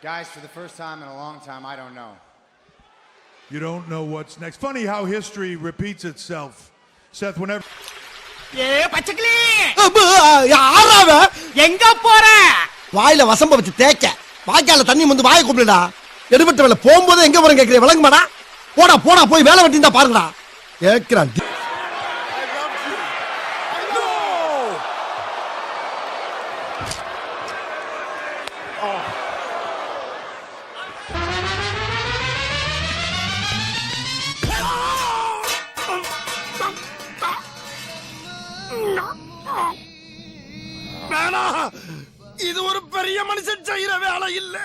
Guys, for the first time in a long time, I don't know. You don't know what's next. Funny how history repeats itself. Seth, whenever... பச்சைக்கிளி யாராவ எங்க போற? வாயில வசம்ப வச்சு தேய்க்க வாய்க்கால தண்ணி வந்து வாயை கூப்பிடுடா. எடுபட்ட வேலை போகும்போது எங்க போறேன் கேட்கிறேன், விளங்குமாடா? போடா போடா போய் வேலை வெட்டி தான் பாருங்கடா கேட்கிறான். இது ஒரு பெரிய மனுஷன் செய்யற வேலை இல்ல.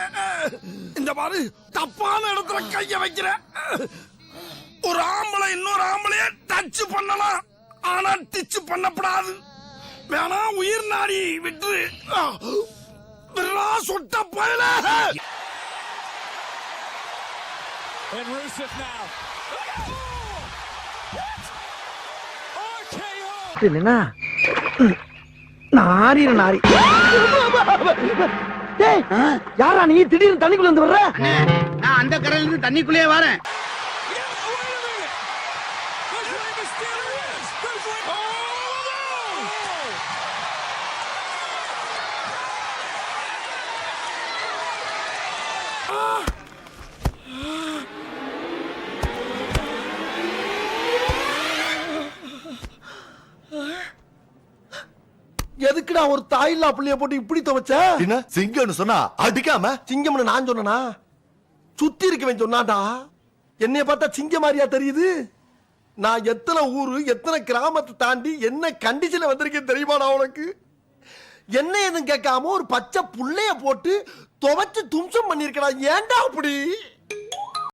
இந்த மாதிரி தப்பான இடத்துல கைய வைக்கிற. ஒரு ஆம்பளை இன்னொரு ஆம்பளைய டச் பண்ணலாம், ஆனா டிச் பண்ணப்படாது. வேணா உயிர் நாடி விட்டு விரா சொட்ட போயல. நாரி நாரி யாரா நீ திடீர்னு தண்ணிக்குள்ள இருந்து வர்ற? நான் அந்த கரையில இருந்து தண்ணிக்குள்ளே வரேன். எதுக்குடா ஒரு தாயில்லா புள்ளைய போட்டு இப்படி துவைச்ச? என்ன சிங்கம்னு சொன்னா அடிக்காம? சிங்கம்னு நான் சொன்னா? சுத்தி இருக்கவன் சொன்னாடா. என்னைய பார்த்தா சிங்க மாதிரியா தெரியுது? நான் எத்தனை ஊரு எத்தனை கிராமத்தை தாண்டி என்ன கண்டிஷன்ல வந்திருக்கேன் தெரியுமாடா உனக்கு? என்ன எதுவும் கேட்காம ஒரு பச்சை புள்ளைய போட்டு துவைச்சு தும்சம் பண்ணிருக்கடா. ஏன்டா அப்படி?